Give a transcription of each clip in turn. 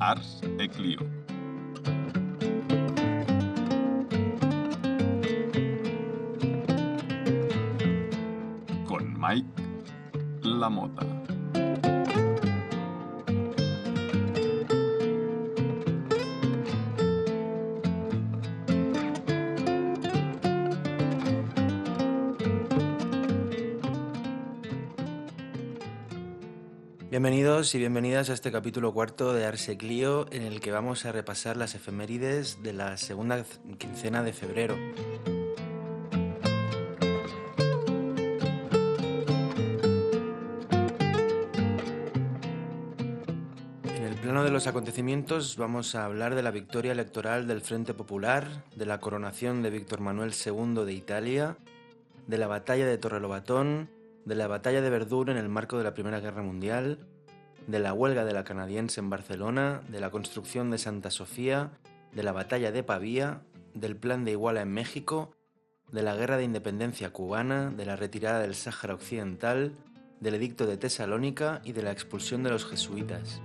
Ars et Clio. Con Mike Lamota. Bienvenidos y bienvenidas a este capítulo cuarto de Ars et Clio, en el que vamos a repasar las efemérides de la segunda quincena de febrero. En el plano de los acontecimientos vamos a hablar de la victoria electoral del Frente Popular, de la coronación de Víctor Manuel II de Italia, de la batalla de Torrelobatón, de la batalla de Verdún en el marco de la Primera Guerra Mundial, de la huelga de la canadiense en Barcelona, de la construcción de Santa Sofía, de la batalla de Pavía, del plan de Iguala en México, de la guerra de independencia cubana, de la retirada del Sáhara Occidental, del edicto de Tesalónica y de la expulsión de los jesuitas.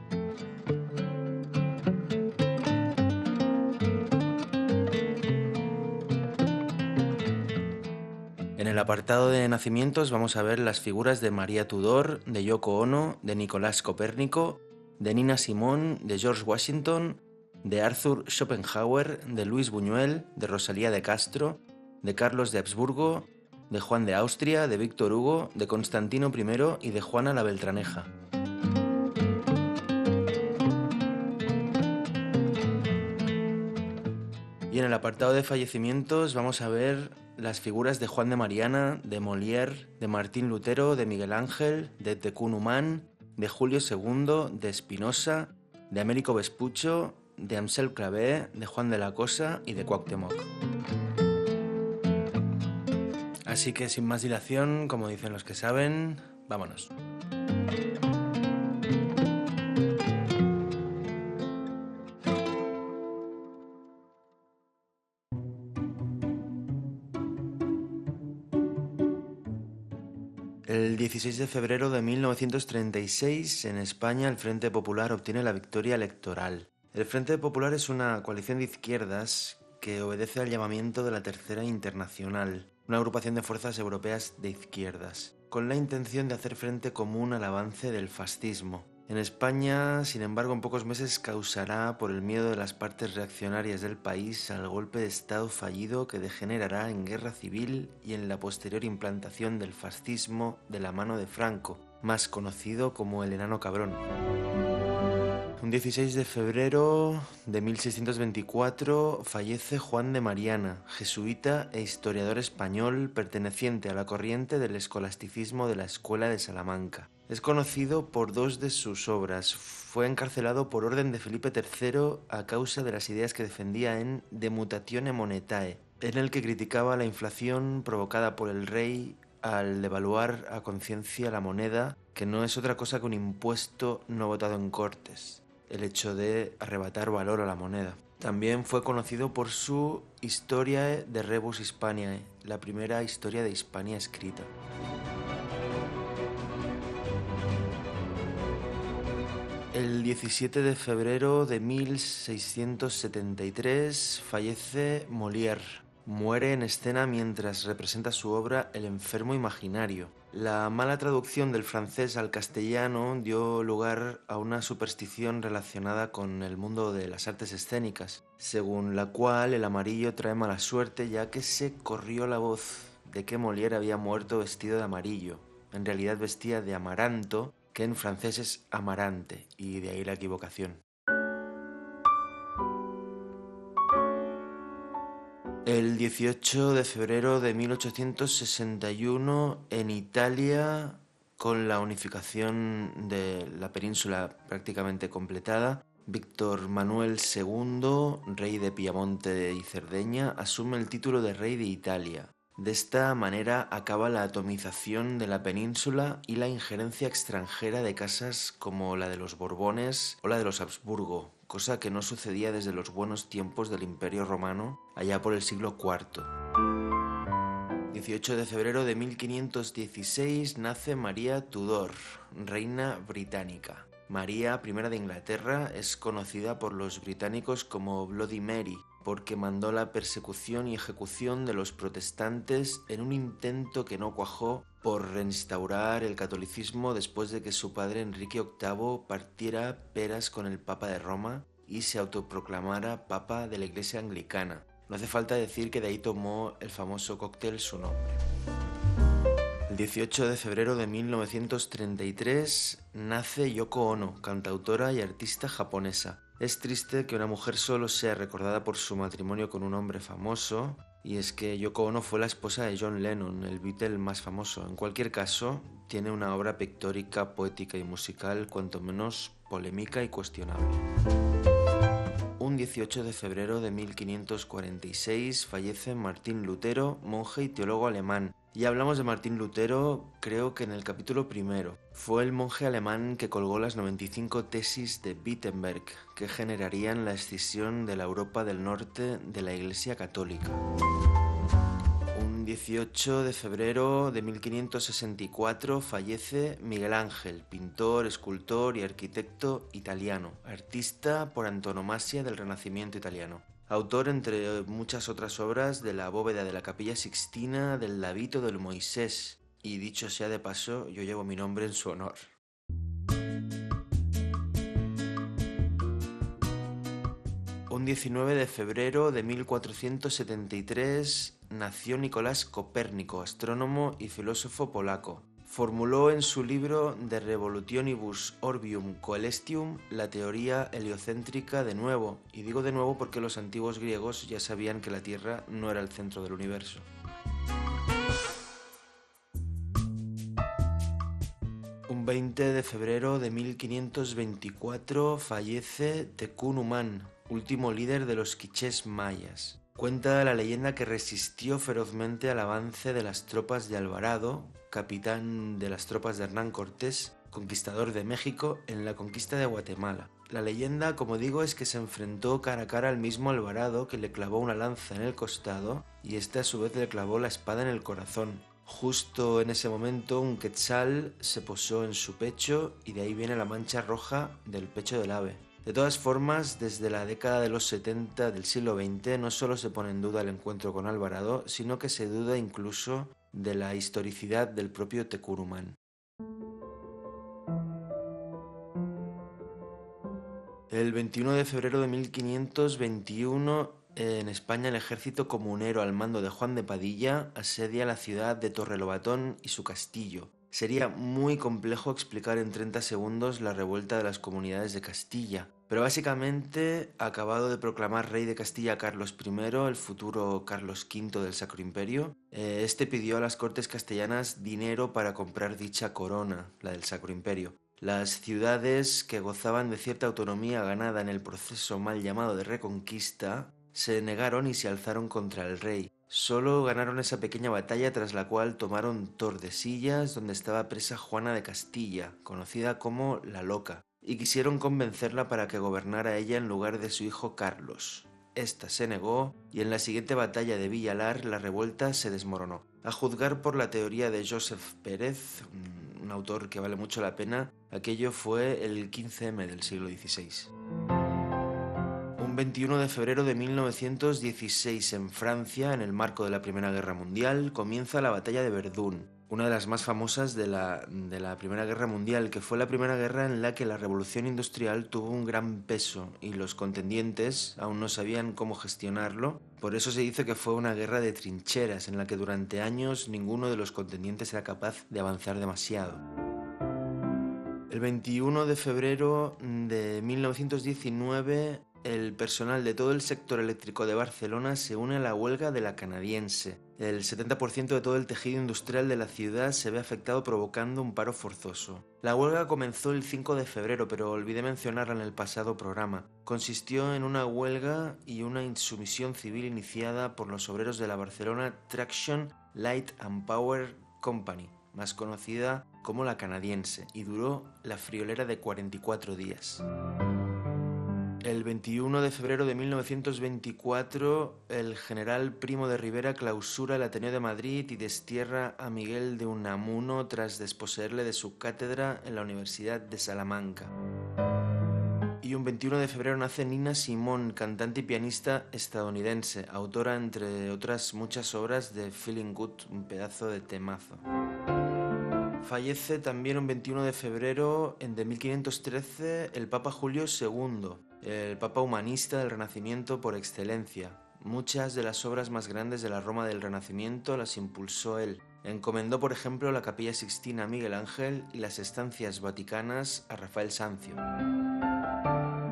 En el apartado de nacimientos vamos a ver las figuras de María Tudor, de Yoko Ono, de Nicolás Copérnico, de Nina Simone, de George Washington, de Arthur Schopenhauer, de Luis Buñuel, de Rosalía de Castro, de Carlos de Habsburgo, de Juan de Austria, de Víctor Hugo, de Constantino I y de Juana la Beltraneja. Y en el apartado de fallecimientos vamos a ver las figuras de Juan de Mariana, de Molière, de Martín Lutero, de Miguel Ángel, de Tecún Umán, de Julio II, de Espinosa, de Américo Vespuccio, de Ansel Clavé, de Juan de la Cosa y de Cuauhtémoc. Así que sin más dilación, como dicen los que saben, vámonos. El 16 de febrero de 1936, en España, el Frente Popular obtiene la victoria electoral. El Frente Popular es una coalición de izquierdas que obedece al llamamiento de la Tercera Internacional, una agrupación de fuerzas europeas de izquierdas, con la intención de hacer frente común al avance del fascismo. En España, sin embargo, en pocos meses causará, por el miedo de las partes reaccionarias del país, al golpe de Estado fallido que degenerará en guerra civil y en la posterior implantación del fascismo de la mano de Franco, más conocido como el Enano Cabrón. Un 16 de febrero de 1624 fallece Juan de Mariana, jesuita e historiador español perteneciente a la corriente del escolasticismo de la Escuela de Salamanca. Es conocido por dos de sus obras. Fue encarcelado por orden de Felipe III a causa de las ideas que defendía en De Mutatione Monetae, en el que criticaba la inflación provocada por el rey al devaluar a conciencia la moneda, que no es otra cosa que un impuesto no votado en Cortes, el hecho de arrebatar valor a la moneda. También fue conocido por su Historiae de Rebus Hispaniae, la primera historia de Hispania escrita. El 17 de febrero de 1673 fallece Molière. Muere en escena mientras representa su obra El enfermo imaginario. La mala traducción del francés al castellano dio lugar a una superstición relacionada con el mundo de las artes escénicas, según la cual el amarillo trae mala suerte, ya que se corrió la voz de que Molière había muerto vestido de amarillo. En realidad vestía de amaranto, que en francés es amarante, y de ahí la equivocación. El 18 de febrero de 1861, en Italia, con la unificación de la península prácticamente completada, Víctor Manuel II, rey de Piamonte y Cerdeña, asume el título de rey de Italia. De esta manera acaba la atomización de la península y la injerencia extranjera de casas como la de los Borbones o la de los Habsburgo, cosa que no sucedía desde los buenos tiempos del Imperio Romano, allá por el siglo IV. 18 de febrero de 1516 nace María Tudor, reina británica. María I de Inglaterra es conocida por los británicos como Bloody Mary, porque mandó la persecución y ejecución de los protestantes en un intento que no cuajó por reinstaurar el catolicismo después de que su padre Enrique VIII partiera peras con el Papa de Roma y se autoproclamara Papa de la Iglesia Anglicana. No hace falta decir que de ahí tomó el famoso cóctel su nombre. El 18 de febrero de 1933 nace Yoko Ono, cantautora y artista japonesa. Es triste que una mujer solo sea recordada por su matrimonio con un hombre famoso, y es que Yoko Ono fue la esposa de John Lennon, el Beatle más famoso. En cualquier caso, tiene una obra pictórica, poética y musical cuanto menos polémica y cuestionable. Un 18 de febrero de 1546 fallece Martín Lutero, monje y teólogo alemán. Ya hablamos de Martín Lutero, creo que en el capítulo primero. Fue el monje alemán que colgó las 95 tesis de Wittenberg, que generarían la escisión de la Europa del Norte de la Iglesia Católica. Un 18 de febrero de 1564 fallece Miguel Ángel, pintor, escultor y arquitecto italiano, artista por antonomasia del Renacimiento italiano. Autor, entre muchas otras obras, de la bóveda de la Capilla Sixtina, del Lavito del Moisés. Y dicho sea de paso, yo llevo mi nombre en su honor. Un 19 de febrero de 1473 nació Nicolás Copérnico, astrónomo y filósofo polaco. Formuló en su libro De Revolutionibus Orbium Coelestium la teoría heliocéntrica de nuevo, y digo de nuevo porque los antiguos griegos ya sabían que la Tierra no era el centro del universo. Un 20 de febrero de 1524 fallece Tecún último líder de los quichés mayas. Cuenta la leyenda que resistió ferozmente al avance de las tropas de Alvarado, capitán de las tropas de Hernán Cortés, conquistador de México, en la conquista de Guatemala. La leyenda, como digo, es que se enfrentó cara a cara al mismo Alvarado, que le clavó una lanza en el costado y este a su vez le clavó la espada en el corazón. Justo en ese momento un quetzal se posó en su pecho y de ahí viene la mancha roja del pecho del ave. De todas formas, desde la década de los 70 del siglo XX no solo se pone en duda el encuentro con Alvarado, sino que se duda incluso de la historicidad del propio Tecún. El 21 de febrero de 1521, en España, el ejército comunero al mando de Juan de Padilla asedia la ciudad de Torrelobatón y su castillo. Sería muy complejo explicar en 30 segundos la revuelta de las comunidades de Castilla, pero básicamente, acabado de proclamar rey de Castilla Carlos I, el futuro Carlos V del Sacro Imperio, este pidió a las cortes castellanas dinero para comprar dicha corona, la del Sacro Imperio. Las ciudades que gozaban de cierta autonomía ganada en el proceso mal llamado de Reconquista se negaron y se alzaron contra el rey. Solo ganaron esa pequeña batalla, tras la cual tomaron Tordesillas, donde estaba presa Juana de Castilla, conocida como la Loca, y quisieron convencerla para que gobernara ella en lugar de su hijo Carlos. Esta se negó y en la siguiente batalla de Villalar la revuelta se desmoronó. A juzgar por la teoría de Joseph Pérez, un autor que vale mucho la pena, aquello fue el 15M del siglo XVI. Un 21 de febrero de 1916 en Francia, en el marco de la Primera Guerra Mundial, comienza la batalla de Verdún, una de las más famosas de la Primera Guerra Mundial, que fue la primera guerra en la que la revolución industrial tuvo un gran peso y los contendientes aún no sabían cómo gestionarlo. Por eso se dice que fue una guerra de trincheras, en la que durante años ninguno de los contendientes era capaz de avanzar demasiado. El 21 de febrero de 1919, el personal de todo el sector eléctrico de Barcelona se une a la huelga de la Canadiense. El 70% de todo el tejido industrial de la ciudad se ve afectado, provocando un paro forzoso. La huelga comenzó el 5 de febrero, pero olvidé mencionarla en el pasado programa. Consistió en una huelga y una insumisión civil iniciada por los obreros de la Barcelona Traction Light and Power Company, más conocida como la Canadiense, y duró la friolera de 44 días. El 21 de febrero de 1924, el general Primo de Rivera clausura el Ateneo de Madrid y destierra a Miguel de Unamuno tras desposeerle de su cátedra en la Universidad de Salamanca. Y un 21 de febrero nace Nina Simone, cantante y pianista estadounidense, autora entre otras muchas obras de Feeling Good, un pedazo de temazo. Fallece también un 21 de febrero de 1513 el Papa Julio II, el Papa humanista del Renacimiento por excelencia. Muchas de las obras más grandes de la Roma del Renacimiento las impulsó él. Encomendó, por ejemplo, la Capilla Sixtina a Miguel Ángel y las estancias vaticanas a Rafael Sanzio.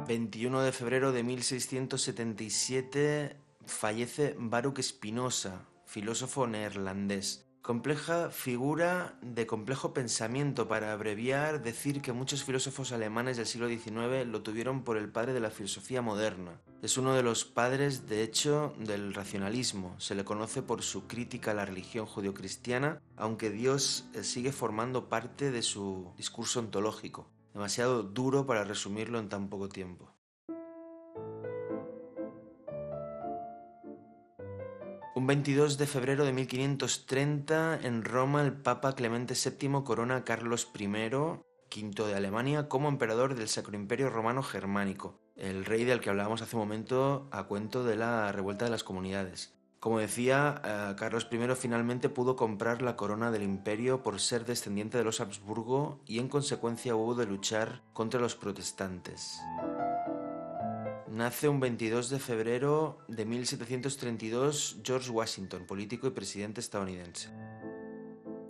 21 de febrero de 1677 fallece Baruch Spinoza, filósofo neerlandés. Compleja figura de complejo pensamiento, para abreviar, decir que muchos filósofos alemanes del siglo XIX lo tuvieron por el padre de la filosofía moderna. Es uno de los padres, de hecho, del racionalismo. Se le conoce por su crítica a la religión judeocristiana, aunque Dios sigue formando parte de su discurso ontológico. Demasiado duro para resumirlo en tan poco tiempo. Un 22 de febrero de 1530, en Roma, el Papa Clemente VII corona a Carlos I, V de Alemania, como emperador del Sacro Imperio Romano Germánico, el rey del que hablábamos hace un momento a cuento de la revuelta de las comunidades. Como decía, Carlos I finalmente pudo comprar la corona del imperio por ser descendiente de los Habsburgo y en consecuencia hubo de luchar contra los protestantes. Nace un 22 de febrero de 1732 George Washington, político y presidente estadounidense.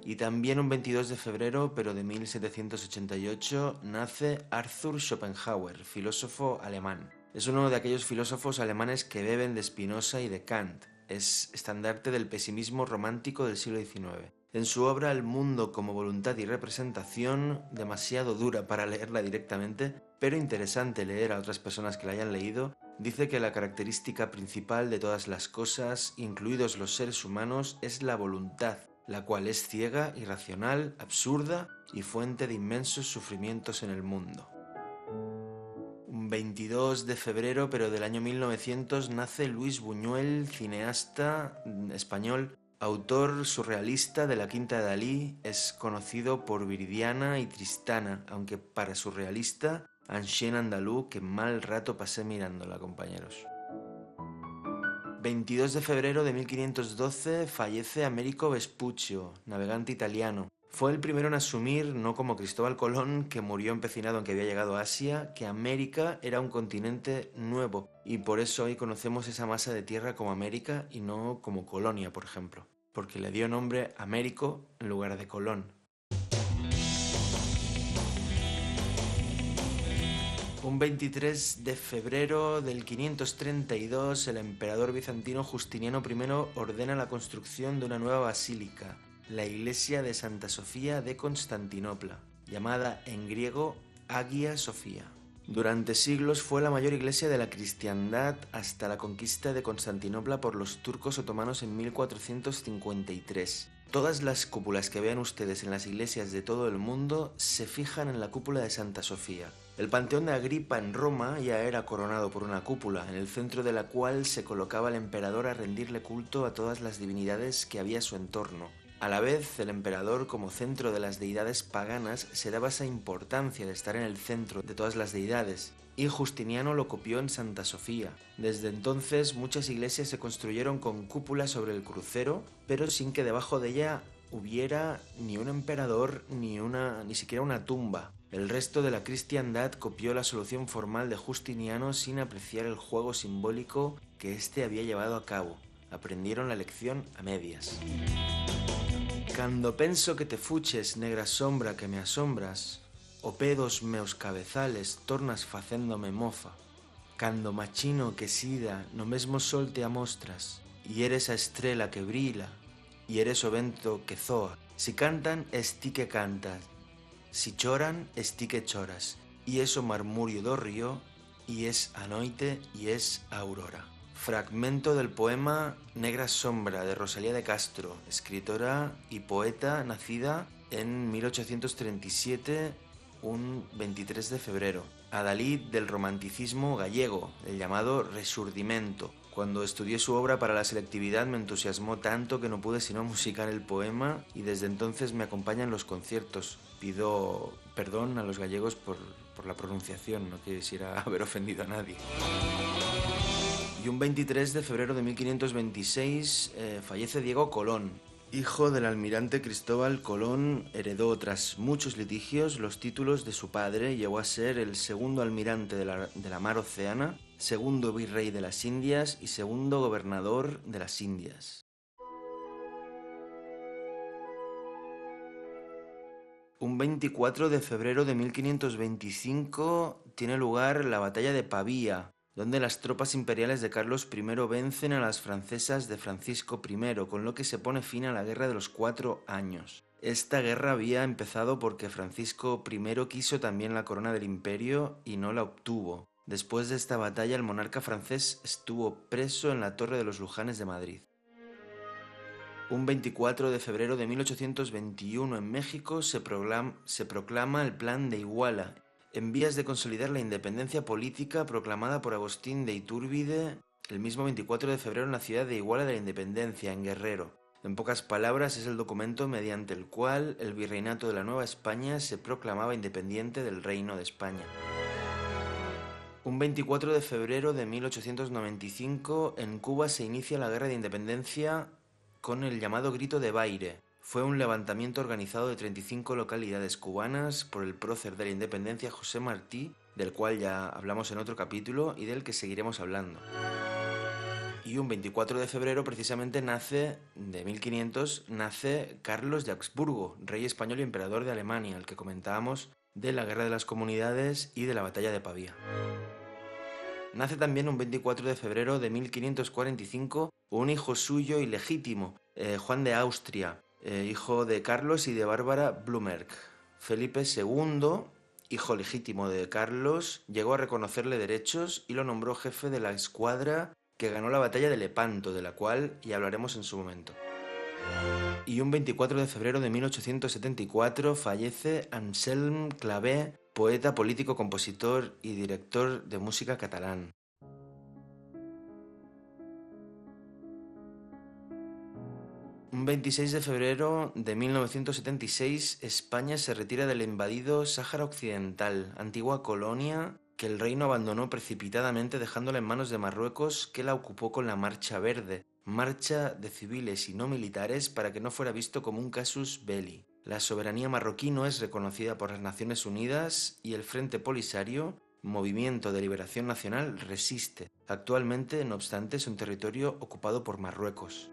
Y también un 22 de febrero, pero de 1788, nace Arthur Schopenhauer, filósofo alemán. Es uno de aquellos filósofos alemanes que beben de Spinoza y de Kant. Es estandarte del pesimismo romántico del siglo XIX. En su obra El mundo como voluntad y representación, demasiado dura para leerla directamente, pero interesante leer a otras personas que la hayan leído, dice que la característica principal de todas las cosas, incluidos los seres humanos, es la voluntad, la cual es ciega, irracional, absurda y fuente de inmensos sufrimientos en el mundo. Un 22 de febrero, pero del año 1900, nace Luis Buñuel, cineasta español, autor surrealista de La Quinta de Dalí. Es conocido por Viridiana y Tristana, aunque para surrealista, Ancien Andalú, que mal rato pasé mirándola, compañeros. 22 de febrero de 1512 fallece Américo Vespuccio, navegante italiano. Fue el primero en asumir, no como Cristóbal Colón, que murió empecinado en que había llegado a Asia, que América era un continente nuevo, y por eso hoy conocemos esa masa de tierra como América y no como Colonia, por ejemplo, porque le dio nombre Américo en lugar de Colón. Un 23 de febrero del 532, el emperador bizantino Justiniano I ordena la construcción de una nueva basílica, la iglesia de Santa Sofía de Constantinopla, llamada en griego Hagia Sofía. Durante siglos fue la mayor iglesia de la cristiandad hasta la conquista de Constantinopla por los turcos otomanos en 1453. Todas las cúpulas que vean ustedes en las iglesias de todo el mundo se fijan en la cúpula de Santa Sofía. El Panteón de Agripa en Roma ya era coronado por una cúpula, en el centro de la cual se colocaba el emperador a rendirle culto a todas las divinidades que había a su entorno. A la vez, el emperador, como centro de las deidades paganas, se daba esa importancia de estar en el centro de todas las deidades, y Justiniano lo copió en Santa Sofía. Desde entonces, muchas iglesias se construyeron con cúpula sobre el crucero, pero sin que debajo de ella hubiera ni un emperador ni siquiera una tumba. El resto de la cristiandad copió la solución formal de Justiniano sin apreciar el juego simbólico que éste había llevado a cabo. Aprendieron la lección a medias. Cando penso que te fuches, negra sombra que me asombras, o pedos meus cabezales tornas facéndome mofa. Cando machino que sida no mesmo sol te amostras, y eres a estrela que brila, y eres o vento que zoa. Si cantan, es ti que cantas, si choran, es ti que choras, y es o marmurio do río, y es a noite, y es a aurora. Fragmento del poema Negra sombra de Rosalía de Castro, escritora y poeta nacida en 1837, un 23 de febrero. adalid del romanticismo gallego, el llamado Resurdimento. Cuando estudié su obra para la selectividad me entusiasmó tanto que no pude sino musicar el poema y desde entonces me acompaña en los conciertos. Pido perdón a los gallegos por la pronunciación, no quisiera haber ofendido a nadie. Y un 23 de febrero de 1526 fallece Diego Colón. Hijo del almirante Cristóbal Colón, heredó tras muchos litigios los títulos de su padre y llegó a ser el segundo almirante de la mar Océana, segundo virrey de las Indias y segundo gobernador de las Indias. Un 24 de febrero de 1525 tiene lugar la batalla de Pavía, donde las tropas imperiales de Carlos I vencen a las francesas de Francisco I, con lo que se pone fin a la Guerra de los 4 años. Esta guerra había empezado porque Francisco I quiso también la corona del imperio y no la obtuvo. Después de esta batalla, el monarca francés estuvo preso en la Torre de los Lujanes de Madrid. Un 24 de febrero de 1821 en México se proclama el Plan de Iguala, en vías de consolidar la independencia política proclamada por Agustín de Iturbide el mismo 24 de febrero en la ciudad de Iguala de la Independencia, en Guerrero. En pocas palabras, es el documento mediante el cual el virreinato de la Nueva España se proclamaba independiente del Reino de España. Un 24 de febrero de 1895 en Cuba se inicia la Guerra de Independencia con el llamado Grito de Baire. Fue un levantamiento organizado de 35 localidades cubanas por el prócer de la independencia José Martí, del cual ya hablamos en otro capítulo y del que seguiremos hablando. Y un 24 de febrero precisamente de 1500, nace Carlos de Habsburgo, rey español y emperador de Alemania, el que comentábamos de la Guerra de las Comunidades y de la Batalla de Pavía. Nace también un 24 de febrero de 1545 un hijo suyo ilegítimo, Juan de Austria, hijo de Carlos y de Bárbara Blumberg. Felipe II, hijo legítimo de Carlos, llegó a reconocerle derechos y lo nombró jefe de la escuadra que ganó la batalla de Lepanto, de la cual ya hablaremos en su momento. Y un 24 de febrero de 1874 fallece Anselm Clavé, poeta, político, compositor y director de música catalán. Un 26 de febrero de 1976, España se retira del invadido Sáhara Occidental, antigua colonia que el reino abandonó precipitadamente dejándola en manos de Marruecos, que la ocupó con la Marcha Verde, marcha de civiles y no militares para que no fuera visto como un casus belli. La soberanía marroquí no es reconocida por las Naciones Unidas y el Frente Polisario, Movimiento de Liberación Nacional, resiste. Actualmente, no obstante, es un territorio ocupado por Marruecos.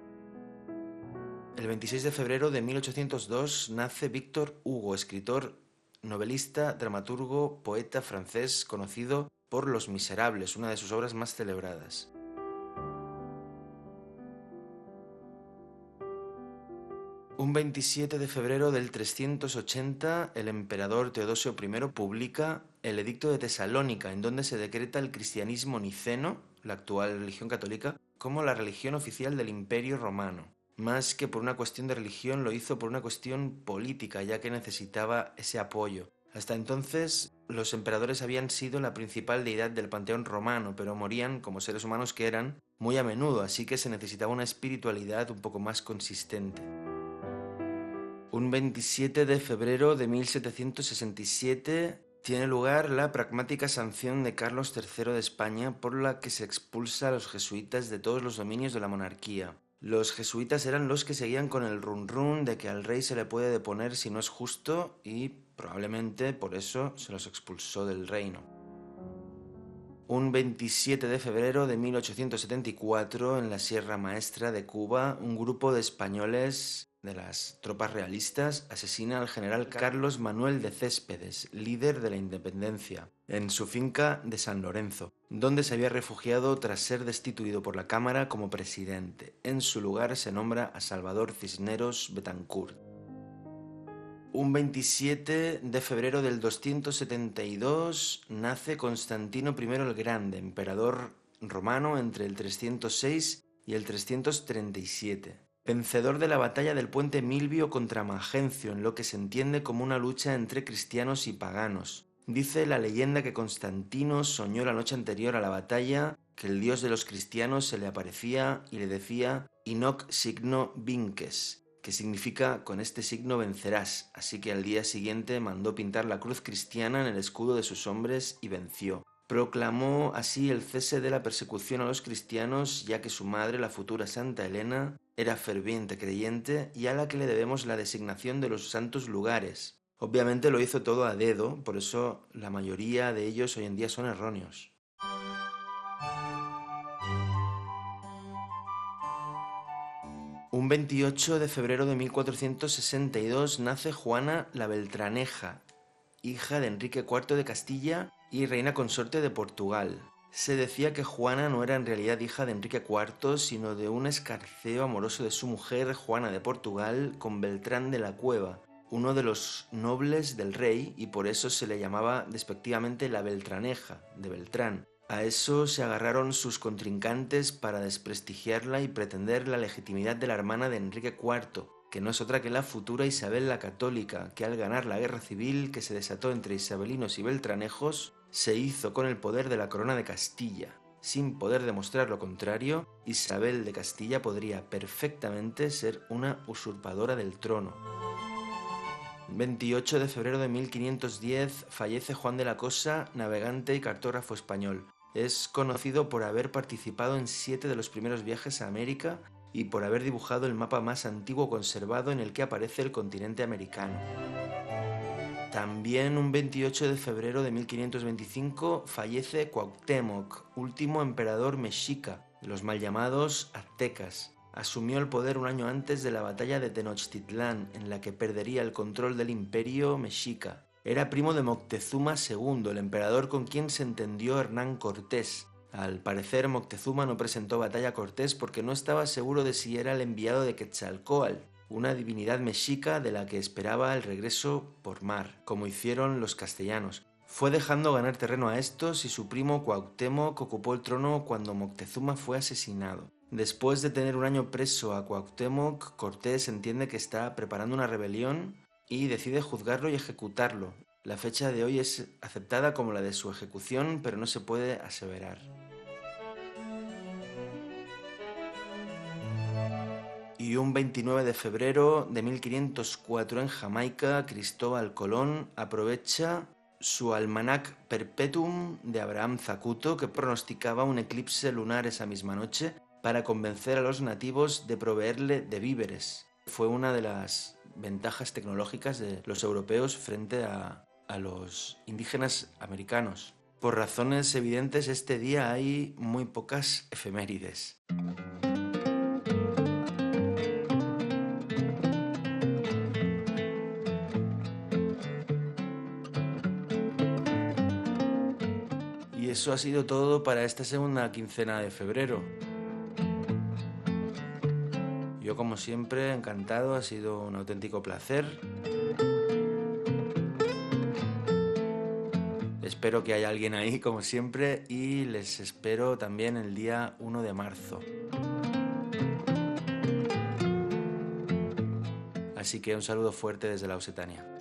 El 26 de febrero de 1802 nace Víctor Hugo, escritor, novelista, dramaturgo, poeta francés, conocido por Los Miserables, una de sus obras más celebradas. Un 27 de febrero del 380, el emperador Teodosio I publica el Edicto de Tesalónica, en donde se decreta el cristianismo niceno, la actual religión católica, como la religión oficial del Imperio Romano. Más que por una cuestión de religión, lo hizo por una cuestión política, ya que necesitaba ese apoyo. Hasta entonces, los emperadores habían sido la principal deidad del panteón romano, pero morían, como seres humanos que eran, muy a menudo, así que se necesitaba una espiritualidad un poco más consistente. Un 27 de febrero de 1767 tiene lugar la pragmática sanción de Carlos III de España, por la que se expulsa a los jesuitas de todos los dominios de la monarquía. Los jesuitas eran los que seguían con el run de que al rey se le puede deponer si no es justo y probablemente por eso se los expulsó del reino. Un 27 de febrero de 1874, en la Sierra Maestra de Cuba, un grupo de españoles de las tropas realistas asesina al general Carlos Manuel de Céspedes, líder de la independencia, en su finca de San Lorenzo, donde se había refugiado tras ser destituido por la Cámara como presidente. En su lugar se nombra a Salvador Cisneros Betancourt. Un 27 de febrero del 272 nace Constantino I el Grande, emperador romano entre el 306 y el 337. Vencedor de la batalla del puente Milvio contra Magencio, en lo que se entiende como una lucha entre cristianos y paganos. Dice la leyenda que Constantino soñó la noche anterior a la batalla que el dios de los cristianos se le aparecía y le decía «Inoc signo vinces», que significa «con este signo vencerás», así que al día siguiente mandó pintar la cruz cristiana en el escudo de sus hombres y venció. Proclamó así el cese de la persecución a los cristianos, ya que su madre, la futura Santa Elena, era ferviente creyente y a la que le debemos la designación de los santos lugares. Obviamente lo hizo todo a dedo, por eso la mayoría de ellos hoy en día son erróneos. Un 28 de febrero de 1462 nace Juana la Beltraneja, hija de Enrique IV de Castilla y reina consorte de Portugal. Se decía que Juana no era en realidad hija de Enrique IV, sino de un escarceo amoroso de su mujer, Juana de Portugal, con Beltrán de la Cueva, uno de los nobles del rey, y por eso se le llamaba despectivamente la Beltraneja, de Beltrán. A eso se agarraron sus contrincantes para desprestigiarla y pretender la legitimidad de la hermana de Enrique IV, que no es otra que la futura Isabel la Católica, que al ganar la guerra civil que se desató entre isabelinos y beltranejos, se hizo con el poder de la corona de Castilla. Sin poder demostrar lo contrario, Isabel de Castilla podría perfectamente ser una usurpadora del trono. 28 de febrero de 1510 fallece Juan de la Cosa, navegante y cartógrafo español. Es conocido por haber participado en 7 de los primeros viajes a América y por haber dibujado el mapa más antiguo conservado en el que aparece el continente americano. También un 28 de febrero de 1525 fallece Cuauhtémoc, último emperador mexica, de los mal llamados aztecas. Asumió el poder un año antes de la batalla de Tenochtitlán, en la que perdería el control del imperio mexica. Era primo de Moctezuma II, el emperador con quien se entendió Hernán Cortés. Al parecer, Moctezuma no presentó batalla a Cortés porque no estaba seguro de si era el enviado de Quetzalcóatl, una divinidad mexica de la que esperaba el regreso por mar, como hicieron los castellanos. Fue dejando ganar terreno a estos y su primo Cuauhtémoc ocupó el trono cuando Moctezuma fue asesinado. Después de tener un año preso a Cuauhtémoc, Cortés entiende que está preparando una rebelión y decide juzgarlo y ejecutarlo. La fecha de hoy es aceptada como la de su ejecución, pero no se puede aseverar. Y un 29 de febrero de 1504 en Jamaica, Cristóbal Colón aprovecha su almanac perpetuum de Abraham Zacuto, que pronosticaba un eclipse lunar esa misma noche, para convencer a los nativos de proveerle de víveres. Fue una de las ventajas tecnológicas de los europeos frente a los indígenas americanos. Por razones evidentes, este día hay muy pocas efemérides. Y eso ha sido todo para esta segunda quincena de febrero. Yo, como siempre, encantado, ha sido un auténtico placer. Espero que haya alguien ahí, como siempre, y les espero también el día 1 de marzo. Así que un saludo fuerte desde la Occitania.